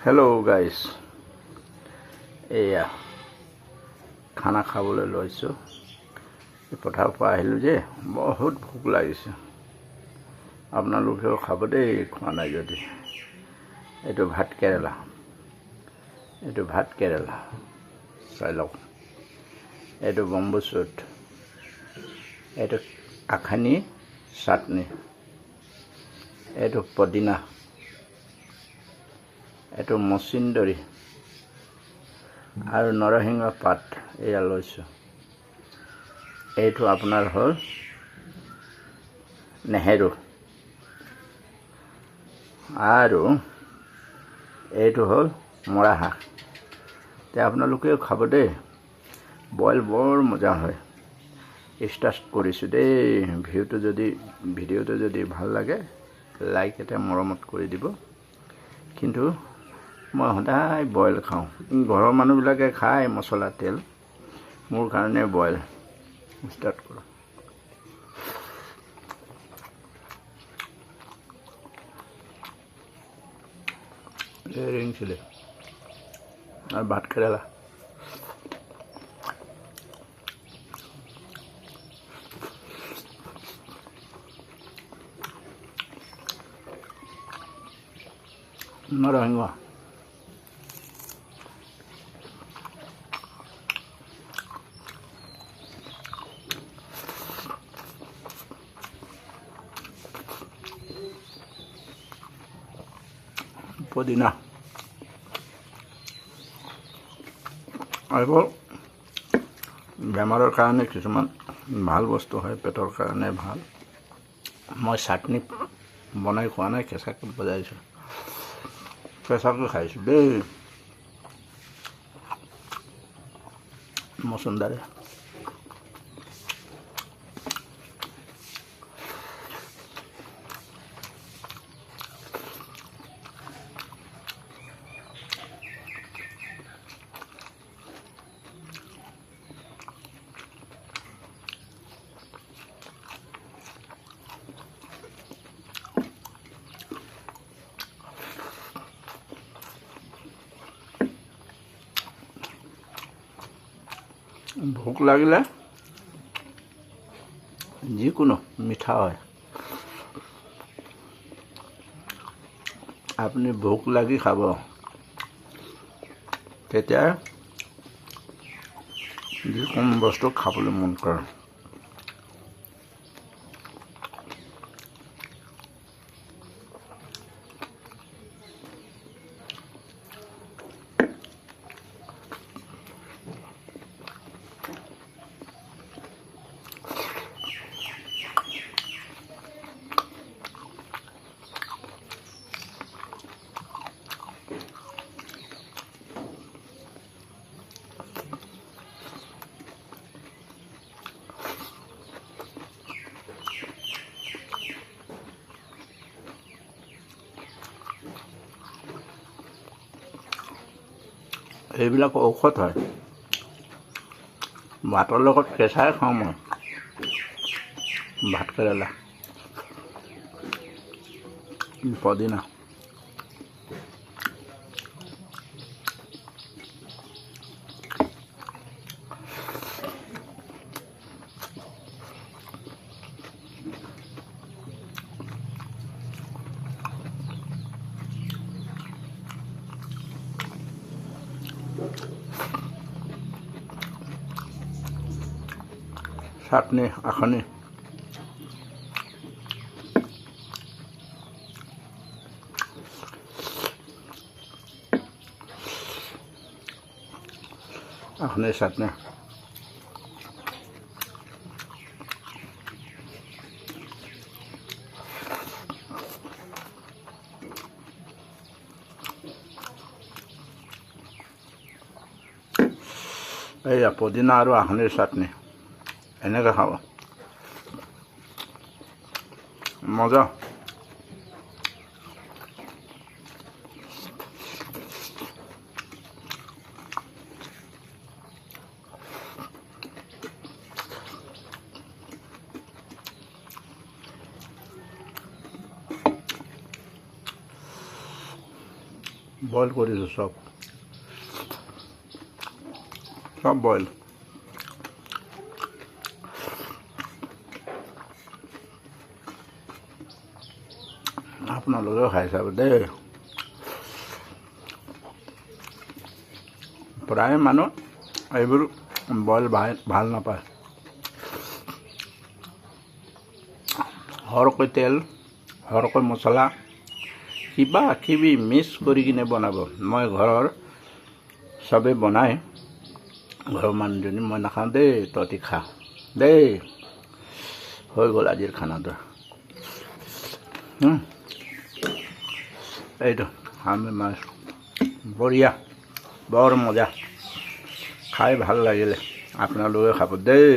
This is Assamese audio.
হেল্ল' গাইজ, এয়া খানা খাবলৈ লৈছোঁ। পথাৰৰ পৰা আহিলোঁ যে বহুত ভোক লাগিছে। আপোনালোকেও খাব দেই, খোৱা নাই যদি। এইটো ভাত কেৰেলা, চাই লওক। এইটো বম্বু চুট, এইটো আখানি চাটনি, এইটো পদিনা, এইটো মচিন্দৰী আৰু নৰসিংহ পাত এয়া লৈছোঁ। এইটো আপোনাৰ হ'ল নেহেৰু আৰু এইটো হ'ল মৰা হাঁহ। এতিয়া আপোনালোকেও খাব দেই, বইল বৰ মজা হয়। ষ্টাৰ্ট কৰিছোঁ দেই। ভিডিঅ'টো যদি ভাল লাগে লাইক এটা মৰমত কৰি দিব। কিন্তু মই সদায় বইল খাওঁ। ঘৰৰ মানুহবিলাকে খায় মছলা তেল, মোৰ কাৰণে বইল। ষ্টাৰ্ট কৰোঁ। ৰিং চিলি আৰু ভাত কেৰেলা। নৰসিংহ, পুদিনা, এইবোৰ বেমাৰৰ কাৰণে কিছুমান ভাল বস্তু হয়, পেটৰ কাৰণে ভাল। মই চাটনি বনাই খোৱা নাই, কেঁচাকৈ বজাইছোঁ, কেঁচাকৈ খাইছোঁ দেই। মচুন্দাৰে ভোক লাগিলে যিকোনো মিঠা হয়। আপুনি ভোক লাগি খাব, তেতিয়া যিকোনো বস্তু খাবলৈ মন কৰে। এইবিলাক ঔষধ হয়। ভাতৰ লগত কেঁচাই খাওঁ মই ভাত কেৰেলা, পদিনা। চাটনি, আখনি, চাটনি। এইয়া পদিনা আৰু আখনিৰ চাটনি, এনেকৈ খাব, মজা। বইল কৰিছোঁ চব বইল। আপোনালোকেও খাই চাব দেই। প্ৰায় মানুহ এইবোৰ বইল ভাল নাপায়। সৰহকৈ তেল, সৰহকৈ মছলা, কিবা কিবি মিক্স কৰি কিনে বনাব। মই ঘৰৰ চবেই বনাই, ঘৰৰ মানুহজনী মই নাখাওঁ দেই, তহঁতি খা দেই। হৈ গ'ল আজিৰ খানাটো। এইটো আমি মাছ বঢ়িয়া, বৰ মজা, খাই ভাল লাগিলে। আপোনালোকে খাব দেই।